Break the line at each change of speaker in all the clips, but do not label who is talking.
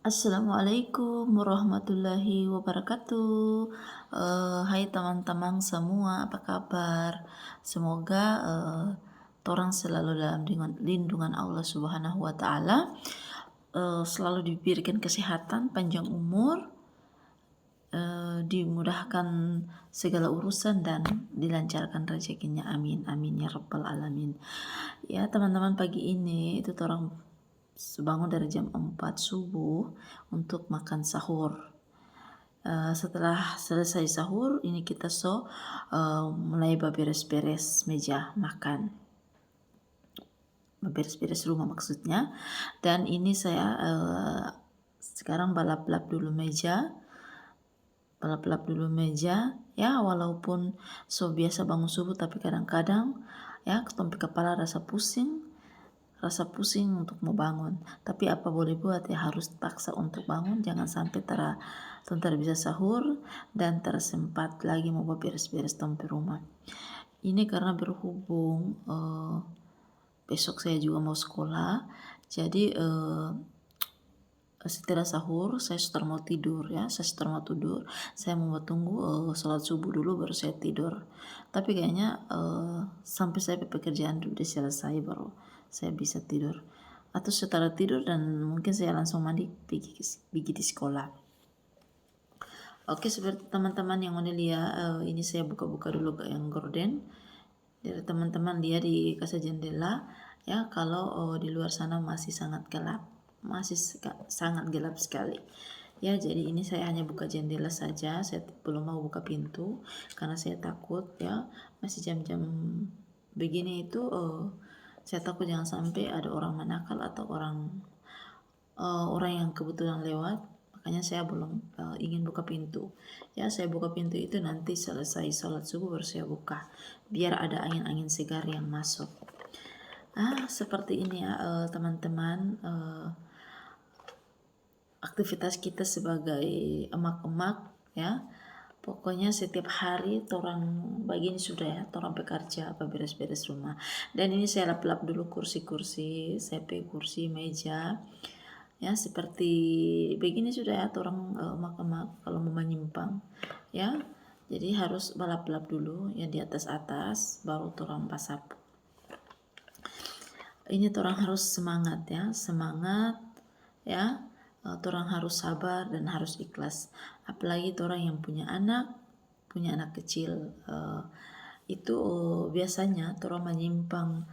Assalamualaikum warahmatullahi wabarakatuh. Hai teman-teman semua, apa kabar? Semoga torang selalu dalam lindungan Allah Subhanahu wa taala, selalu diberikan kesehatan, panjang umur, dimudahkan segala urusan dan dilancarkan rezekinya. Amin amin ya rabbal alamin. Ya teman-teman, pagi ini itu torang bangun dari jam 4 subuh untuk makan sahur. Setelah selesai sahur ini kita mulai beberes-beres meja makan, beberes-beres rumah maksudnya. Dan ini saya sekarang balap-balap dulu ya, walaupun biasa bangun subuh tapi kadang-kadang ya ketompi kepala rasa pusing untuk mau bangun, tapi apa boleh buat ya, harus paksa untuk bangun, jangan sampai tentara bisa sahur dan tersempat lagi mau beres-beres tompi rumah. Ini karena berhubung besok saya juga mau sekolah, jadi setelah sahur saya sudah mau tidur ya, saya mau tunggu sholat subuh dulu baru saya tidur. Tapi kayaknya sampai saya pekerjaan dulu udah selesai baru saya bisa tidur, atau setelah tidur dan mungkin saya langsung mandi pergi di sekolah. Oke, seperti teman-teman yang udah lihat, ini saya buka-buka dulu ke yang gorden. Dari teman-teman dia di kaca jendela ya, kalau di luar sana masih sangat gelap, sangat gelap sekali ya. Jadi ini saya hanya buka jendela saja, saya belum mau buka pintu karena saya takut ya, masih jam-jam begini itu saya takut jangan sampai ada orang manakal atau orang yang kebetulan lewat. Makanya saya belum ingin buka pintu ya. Saya buka pintu itu nanti selesai sholat subuh baru saya buka, biar ada angin-angin segar yang masuk. Seperti ini ya teman-teman, aktivitas kita sebagai emak-emak ya. Pokoknya setiap hari torang begini sudah ya, torang bekerja apa beres-beres rumah. Dan ini saya lap-lap dulu kursi-kursi, CP kursi meja ya, seperti begini sudah ya torang emak-emak kalau mau menyimpang ya. Jadi harus balap-lap dulu ya di atas-atas baru torang pasapu. Ini torang harus semangat ya, torang harus sabar dan harus ikhlas. Apalagi torang yang punya anak kecil, itu biasanya torang menyimpang,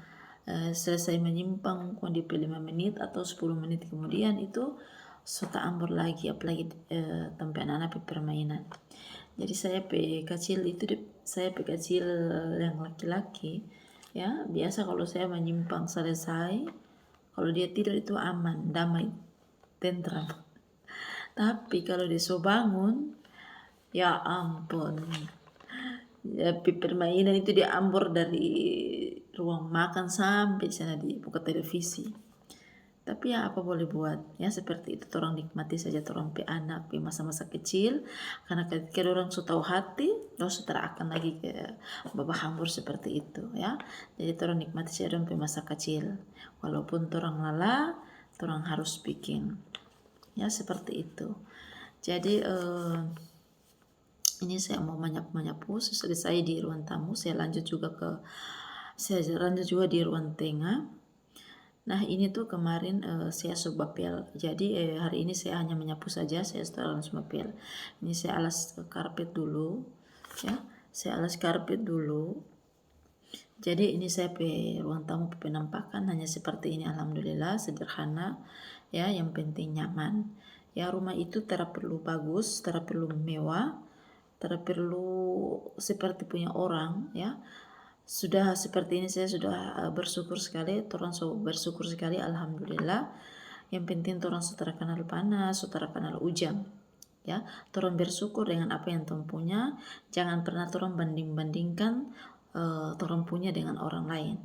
selesai menyimpang di 5 menit atau 10 menit kemudian itu sudah ambur lagi, apalagi tempat anak permainan. Jadi saya kecil yang laki-laki ya, biasa kalau saya menyimpang selesai, kalau dia tidur itu aman, damai, tentram. Tapi kalau dia bangun, ya ampun, ya, permainan itu dia ambur dari ruang makan sampai sana di buka televisi. Tapi ya apa boleh buat ya, seperti itu orang nikmati saja orang pe anak pe masa-masa kecil, karena ketika orang sudah tahu hati orang sudah akan lagi ke babah hambur seperti itu ya. Jadi orang nikmati saja orang pe masa kecil, walaupun orang lelah orang harus bikin ya, seperti itu. Jadi ini saya mau menyapu selesai di ruang tamu, saya lanjut juga di ruang tengah. Nah ini tuh kemarin saya bapel, jadi hari ini saya hanya menyapu saja, saya setelah langsung bapel. Ini saya alas karpet dulu ya, jadi ini saya ruang tamu penampakan hanya seperti ini, alhamdulillah sederhana ya, yang penting nyaman ya. Rumah itu tidak perlu bagus, tidak perlu mewah, tidak perlu seperti punya orang ya. Sudah seperti ini saya sudah bersyukur sekali, bersyukur sekali, alhamdulillah. Yang penting orang sudah kenal panas, sudah kenal hujan ya. Orang bersyukur dengan apa yang orang punya, jangan pernah orang banding-bandingkan orang punya dengan orang lain.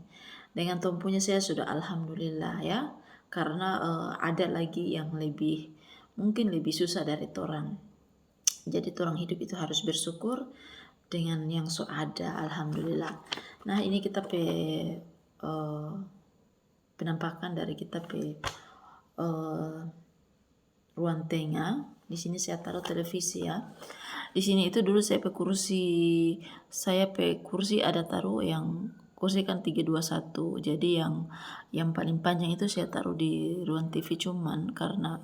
Dengan orang punya saya sudah alhamdulillah ya, karena ada lagi yang mungkin lebih susah dari orang. Jadi orang hidup itu harus bersyukur dengan yang ada, alhamdulillah. Nah ini kita penampakan dari kita pe ruang tengah. Di sini saya taruh televisi ya. Di sini itu dulu saya pe kursi ada taruh yang kursi kan 321. Jadi yang paling panjang itu saya taruh di ruang TV, cuman karena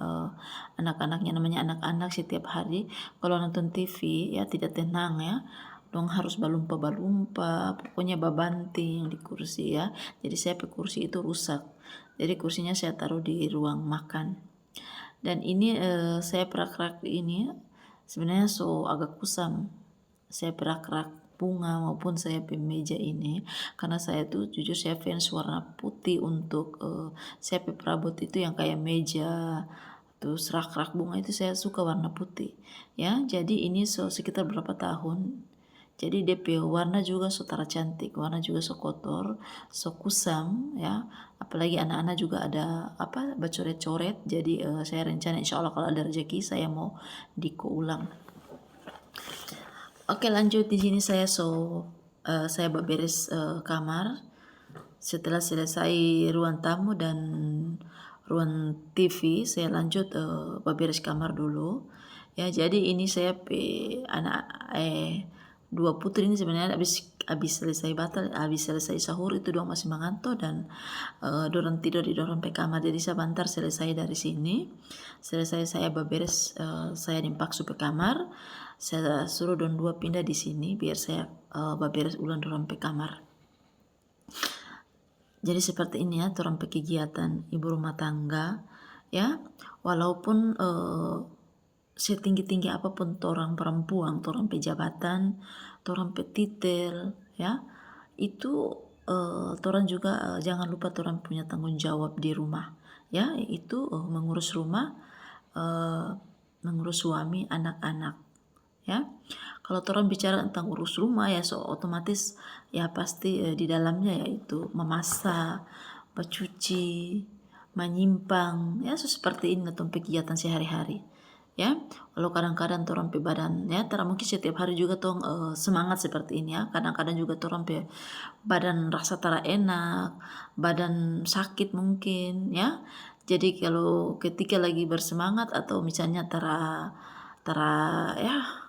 anak-anaknya, namanya anak-anak, setiap hari kalau nonton TV ya tidak tenang ya. Dong harus balumpa-balumpa, pokoknya babanting di kursi ya. Jadi saya pe kursi itu rusak. Jadi kursinya saya taruh di ruang makan. Dan ini saya perak-rak ini sebenarnya agak kusam. Saya perak-rak bunga maupun saya pe meja ini karena saya tuh jujur saya fans warna putih untuk saya pe perabot itu yang kayak meja terus rak-rak bunga itu saya suka warna putih ya. Jadi ini sekitar berapa tahun, jadi DP warna juga so tara cantik, warna juga so kotor, so kusam ya. Apalagi anak-anak juga ada apa bacoret-coret. Jadi saya rencana insya Allah kalau ada rezeki saya mau diko ulang. Oke, lanjut. Di sini saya beberes kamar. Setelah selesai ruang tamu dan ruang TV, saya lanjut beberes kamar dulu. Ya, jadi ini saya anak dua putri ini sebenarnya habis selesai sahur itu dong masih mengantuk dan dorang tidur di dorong pe kamar. Jadi sebentar selesai dari sini, selesai saya beberes, saya nimpak pe kamar, saya suruh dong dua pindah di sini biar saya beberes ulang dorong pe kamar. Jadi seperti ini ya dorang pe kegiatan ibu rumah tangga ya. Walaupun setinggi-tinggi apapun torang perempuan, torang pe jabatan, torang pe titel ya, itu torang juga jangan lupa torang punya tanggung jawab di rumah ya, itu mengurus rumah, mengurus suami, anak-anak ya. Kalau torang bicara tentang urus rumah ya otomatis ya pasti di dalamnya yaitu memasak, mencuci, menyimpang ya seperti ini tong kegiatan sehari-hari ya. Walau kadang-kadang torang pe badan ya tara mungkin setiap hari juga tong semangat seperti ini ya. Kadang-kadang juga torang pe badan rasa tara enak, badan sakit mungkin ya. Jadi kalau ketika lagi bersemangat atau misalnya tara tara ya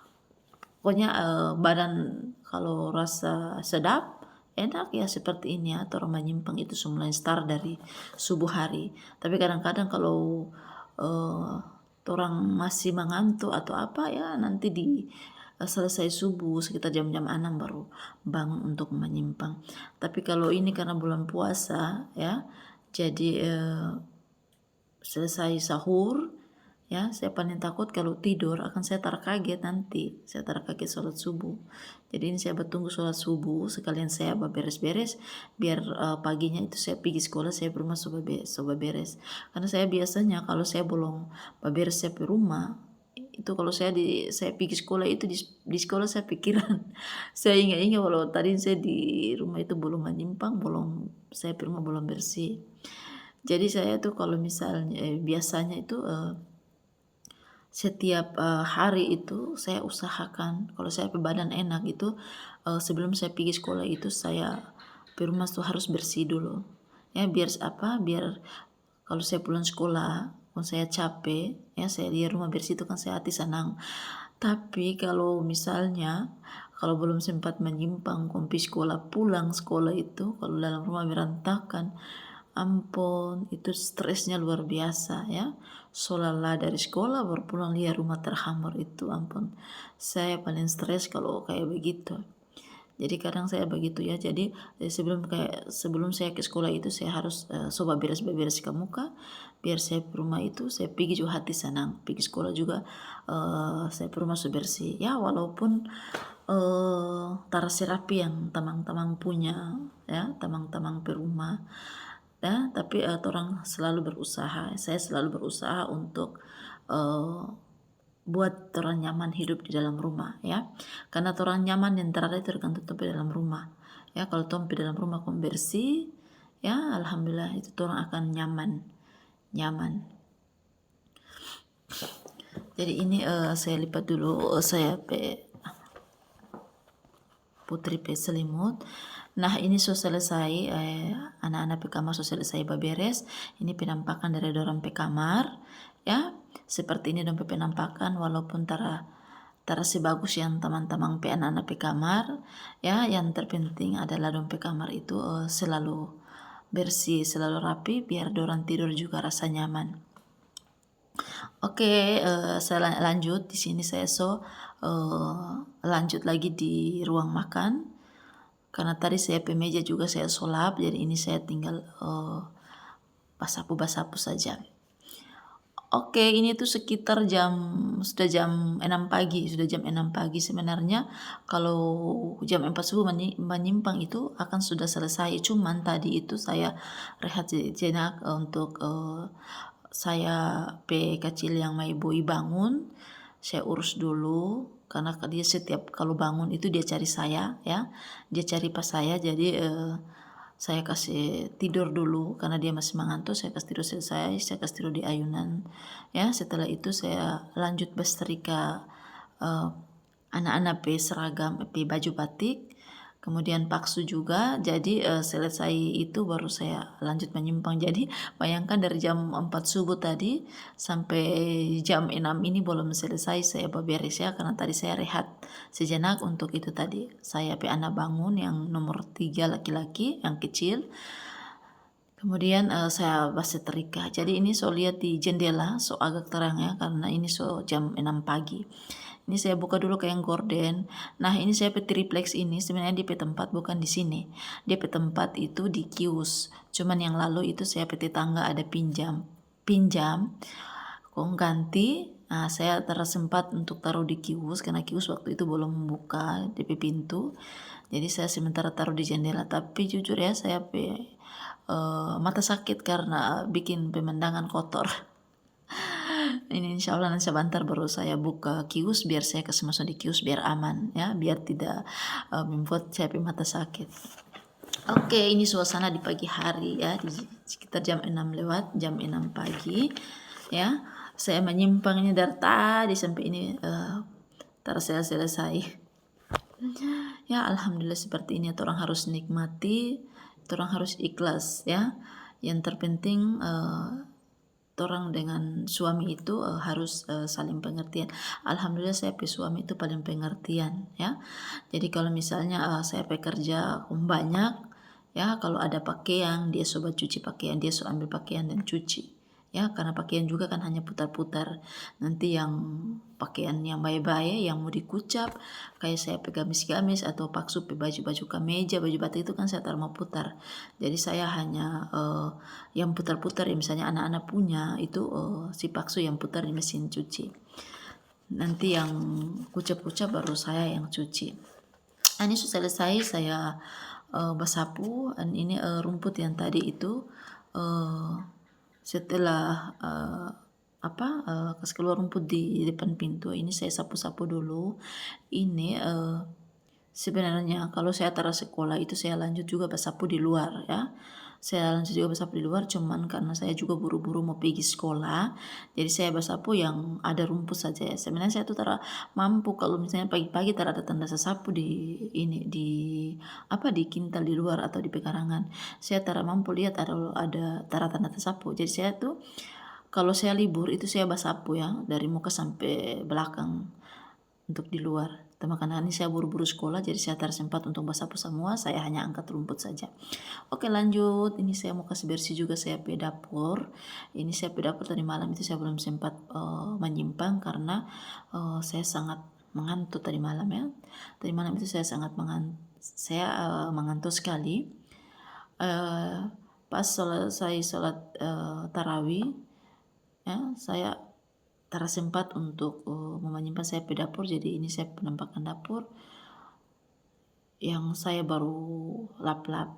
pokoknya badan kalau rasa sedap enak ya seperti ini ya, torang menyimpang itu semula start dari subuh hari. Tapi kadang-kadang kalau torang masih mengantuk atau apa ya nanti di selesai subuh sekitar jam-jam 6 baru bangun untuk menyimpang. Tapi kalau ini karena bulan puasa ya, jadi selesai sahur ya, saya paling takut kalau tidur akan saya terkaget nanti, saya terkaget sholat subuh. Jadi ini saya bertunggu sholat subuh sekalian saya beres-beres biar paginya itu saya pergi sekolah, saya berumah soba beres. Karena saya biasanya kalau saya belum beres saya per rumah itu kalau saya pergi sekolah itu di sekolah saya pikiran saya ingat-ingat kalau tadi saya di rumah itu belum menyimpang, belum saya per rumah belum bersih. Jadi saya tuh kalau misalnya biasanya itu setiap hari itu saya usahakan kalau saya badan enak itu sebelum saya pergi sekolah itu saya di rumah tuh harus bersih dulu ya, biar apa, biar kalau saya pulang sekolah kalau saya capek ya saya di rumah bersih itu kan saya hati senang. Tapi kalau misalnya kalau belum sempat menyimpang kompi sekolah, pulang sekolah itu kalau dalam rumah berantakan, ampun itu stresnya luar biasa ya. Solala dari sekolah baru pulang lihat rumah terhambar itu, ampun saya paling stres kalau kayak begitu. Jadi kadang saya begitu ya. Jadi sebelum saya ke sekolah itu saya harus coba beres-beres ke muka biar saya ke rumah itu saya pergi juga hati senang. Pergi sekolah juga saya ke rumah sudah bersih ya, walaupun tara serapi yang tamang-tamang punya ya, tamang-tamang per rumah ya, tapi orang selalu berusaha, saya selalu berusaha untuk buat orang nyaman hidup di dalam rumah ya. Karena orang nyaman yang terada itu tergantung di dalam rumah ya. Kalau di dalam rumah kamu bersih ya alhamdulillah itu orang akan nyaman. Jadi ini saya lipat dulu saya putri pe selimut. Nah ini so selesai, anak-anak pe kamar so selesai baberes, ini penampakan dari dorang pe kamar, ya. Seperti ini dong pe penampakan walaupun tara tara sebagus yang tamang-tamang pe anak-anak pe kamar, ya. Yang terpenting adalah dong pe kamar itu selalu bersih, selalu rapi biar dorang tidur juga rasa nyaman. Oke, saya lanjut di sini saya lanjut lagi di ruang makan. Karena tadi saya pe meja juga saya lap, jadi ini saya tinggal basapu-basapu saja. Oke, ini tuh sekitar sudah jam 6 pagi, sudah jam 6 pagi. Sebenarnya kalau jam 4 subuh menyimpang itu akan sudah selesai. Cuman tadi itu saya rehat jenak untuk saya pe kecil yang mai boi bangun, saya urus dulu karena dia setiap kalau bangun itu dia cari saya, ya. Dia cari pas saya, jadi saya kasih tidur dulu karena dia masih mengantuk. Saya kasih tidur selesai, saya kasih tidur di ayunan, ya. Setelah itu saya lanjut bersetrika anak-anak pe seragam pe baju batik, kemudian paksu juga. Jadi selesai itu baru saya lanjut menyimpang. Jadi bayangkan dari jam 4 subuh tadi sampai jam 6 ini belum selesai saya beberes, ya, karena tadi saya rehat sejenak untuk itu tadi. Saya pe anak bangun yang nomor 3 laki-laki yang kecil. Kemudian saya bersetrika. Jadi ini so lihat di jendela so agak terang, ya, karena ini so jam 6 pagi. Ini saya buka dulu ke yang gorden. Nah ini saya pe triplex ini sebenarnya di pe tempat bukan di sini. Dia pe tempat itu di kius. Cuman yang lalu itu saya pe tetangga ada pinjam. Kong ganti. Nah saya tersempat untuk taruh di kius karena kius waktu itu belum membuka DP pintu. Jadi saya sementara taruh di jendela. Tapi jujur ya saya pe mata sakit karena bikin pemandangan kotor. Ini insya Allah nanti sebentar baru saya buka kius biar saya kasih masuk di kius biar aman, ya, biar tidak membuat saya mata sakit. Oke, ini suasana di pagi hari, ya, di sekitar jam 6 lewat, jam 6 pagi, ya. Saya menyimpangnya dari tadi sampai ini selesai. Ya, alhamdulillah seperti ini. Orang harus nikmati, orang harus ikhlas, ya. Yang terpenting orang dengan suami itu harus saling pengertian. Alhamdulillah saya pe suami itu paling pengertian, ya. Jadi kalau misalnya saya bekerja banyak, ya, kalau ada pakaian dia coba cuci pakaian, dia so ambil pakaian dan cuci, ya, karena pakaian juga kan hanya putar-putar. Nanti yang pakaian yang baik-baik yang mau dikucap kayak saya pe gamis-gamis atau paksu pe baju-baju kemeja, baju batik itu kan saya taruh mau putar. Jadi saya hanya yang putar-putar, ya, misalnya anak-anak punya itu si paksu yang putar di mesin cuci. Nanti yang kucap-kucap baru saya yang cuci. Ini sudah selesai saya basapu. Dan ini rumput yang tadi itu setelah kasih keluar rumput di depan pintu, ini saya sapu-sapu dulu. Ini sebenarnya kalau saya taruh sekolah itu saya lanjut juga basapu di luar, ya. Saya lanjut juga basapu di luar, cuman karena saya juga buru-buru mau pergi sekolah, jadi saya basapu yang ada rumput saja, ya. Sebenarnya saya tuh mampu kalau misalnya pagi-pagi ada tanda sasapu di ini di kintal di luar atau di pekarangan. Saya mampu lihat ada tanda sasapu. Jadi saya tuh kalau saya libur itu saya basapu, ya, dari muka sampai belakang untuk di luar. Karena ini saya buru-buru sekolah, jadi saya sempat untuk basapu semua, saya hanya angkat rumput saja. Oke, lanjut. Ini saya mau kasih bersih juga saya pe dapur. Ini saya pe dapur tadi malam itu saya belum sempat menyimpang karena saya sangat mengantuk tadi malam, ya. Tadi malam itu saya sangat mengantuk sekali. Pas selesai sholat tarawih, ya, saya sempat untuk menyimpan saya pe dapur. Jadi ini saya penampakan dapur yang saya baru lap-lap,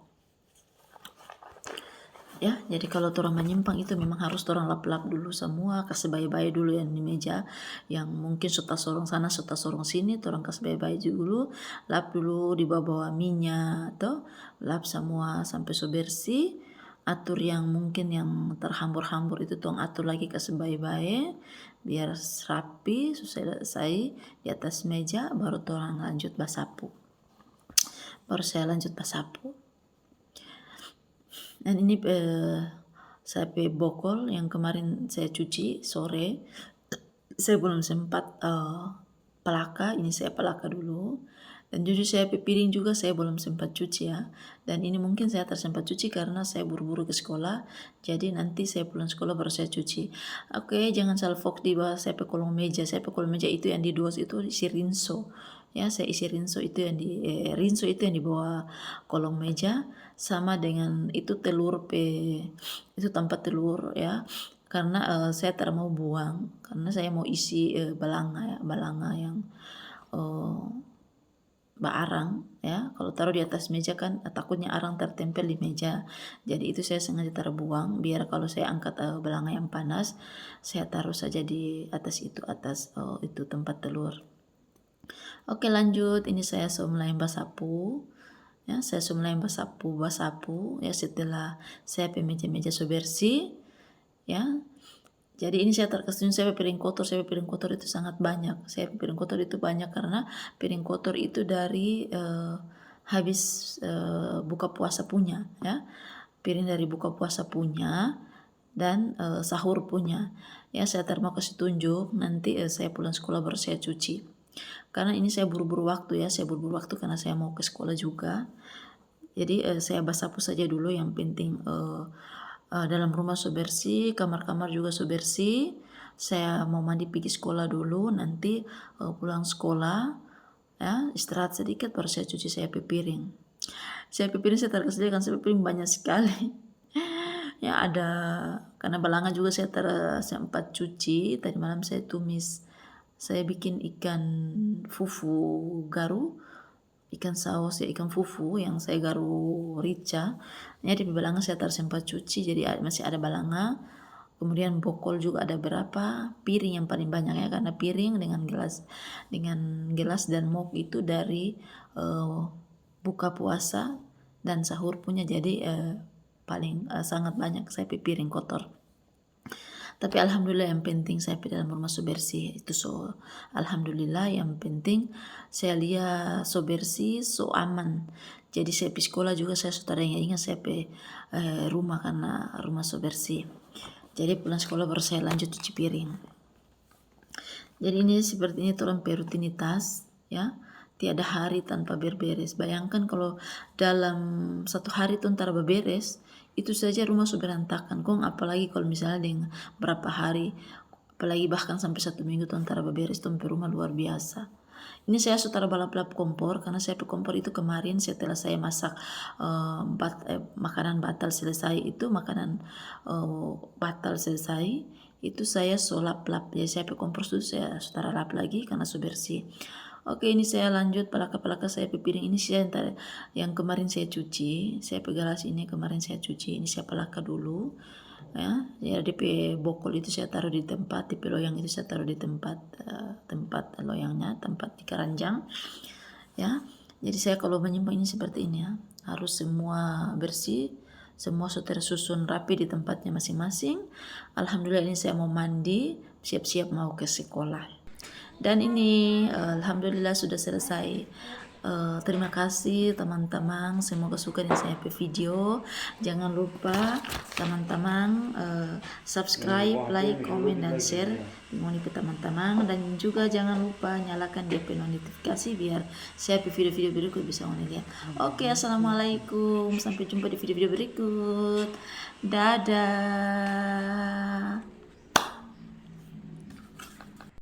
ya. Jadi kalau orang menyimpang itu memang harus orang lap-lap dulu semua, kasih bayi-bayi dulu yang di meja yang mungkin sudah sorong sana sudah sorong sini, orang kasih bayi-bayi dulu, lap dulu di bawah minyak atau lap semua sampai so bersih. Atur yang mungkin yang terhambur-hambur itu tong atur lagi kasih bayi-bayi biar rapi. Selesai di atas meja baru orang lanjut basapu. baru saya lanjut basapu. Dan ini saya pe bokol yang kemarin saya cuci sore, saya belum sempat pelaka, ini saya pelaka dulu. Dan jujur saya pe piring juga saya belum sempat cuci ya. Dan ini mungkin saya tersempat cuci karena saya buru-buru ke sekolah. Jadi nanti saya pulang sekolah baru saya cuci. Oke, jangan salah fokus di bawah saya pe kolong meja. Saya pe kolong meja itu yang di dos itu isi rinso. Ya, saya isi rinso itu yang di rinso itu yang di bawah kolong meja, sama dengan itu telur pe itu tempat telur ya. Karena saya tidak mau buang karena saya mau isi balanga ya, balanga yang arang ya. Kalau taruh di atas meja kan takutnya arang tertempel di meja. Jadi itu saya sengaja taruh buang biar kalau saya angkat belanga yang panas, saya taruh saja di atas itu tempat telur. Oke, lanjut. Ini saya mulai basapu. Ya, saya mulai basapu ya, setelah saya meja-meja so bersih ya. Jadi ini saya terkesan saya piring kotor itu sangat banyak. Saya piring kotor itu banyak karena piring kotor itu dari habis buka puasa punya ya. Piring dari buka puasa punya dan sahur punya. Ya, saya mau kasih tunjuk nanti saya pulang sekolah baru saya cuci. Karena ini saya buru-buru waktu ya, saya buru-buru waktu karena saya mau ke sekolah juga. Jadi saya basapu saja dulu, yang penting dalam rumah so bersih, kamar-kamar juga so bersih. Saya mau mandi pergi sekolah dulu, nanti pulang sekolah ya, istirahat sedikit baru saya cuci saya piring. Saya piring saya terkesediakan, saya piring banyak sekali. Ya, ada karena balanga juga saya sempat cuci tadi malam, saya tumis. Saya bikin ikan fufu garu, ikan saus ya, ikan fufu yang saya garu rica. Ini di balanga saya sempat cuci, jadi masih ada balanga. Kemudian bokol juga ada berapa, piring yang paling banyak ya, karena piring dengan gelas dan mug itu dari buka puasa dan sahur punya, jadi paling sangat banyak saya piring kotor. Tapi alhamdulillah yang penting saya dalam rumah so bersih itu, so alhamdulillah yang penting saya lihat so bersih, so aman. Jadi saya pergi sekolah juga saya sudah ingat saya rumah karena rumah so bersih. Jadi pulang sekolah baru saya lanjut cuci piring. Jadi ini seperti ini turun rutinitas ya. Tiada hari tanpa berberes. Bayangkan kalau dalam satu hari itu antara berberes, itu saja rumah sudah berantakan. Kong apalagi kalau misalnya dengan berapa hari, apalagi bahkan sampai 1 minggu itu antara berberes, itu rumah luar biasa. Ini saya sudah balap-balap kompor karena saya kompor itu kemarin setelah saya masak makanan batal selesai, itu makanan batal selesai, itu saya lap-lap. Jadi saya kompor itu saya sudah lap lagi karena sudah bersih. Oke, ini saya lanjut pelaka-pelaka saya piring ini saya yang kemarin saya cuci, saya gelas ini kemarin saya cuci, ini saya pelaka dulu ya. Jadi bokol itu saya taruh di tempat, di loyang itu saya taruh di tempat loyangnya, tempat di keranjang ya. Jadi saya kalau menyimpan ini seperti ini ya, harus semua bersih, semua sudah tersusun rapi di tempatnya masing-masing. Alhamdulillah ini saya mau mandi, siap-siap mau ke sekolah. Dan ini alhamdulillah sudah selesai. Terima kasih teman-teman, semoga suka dengan saya video. Jangan lupa teman-teman subscribe, like, comment, dan share mohon ke teman-teman, dan juga jangan lupa nyalakan DP notifikasi biar saya video-video berikut bisa lihat. Oke, assalamualaikum, sampai jumpa di video-video berikut. Dadah.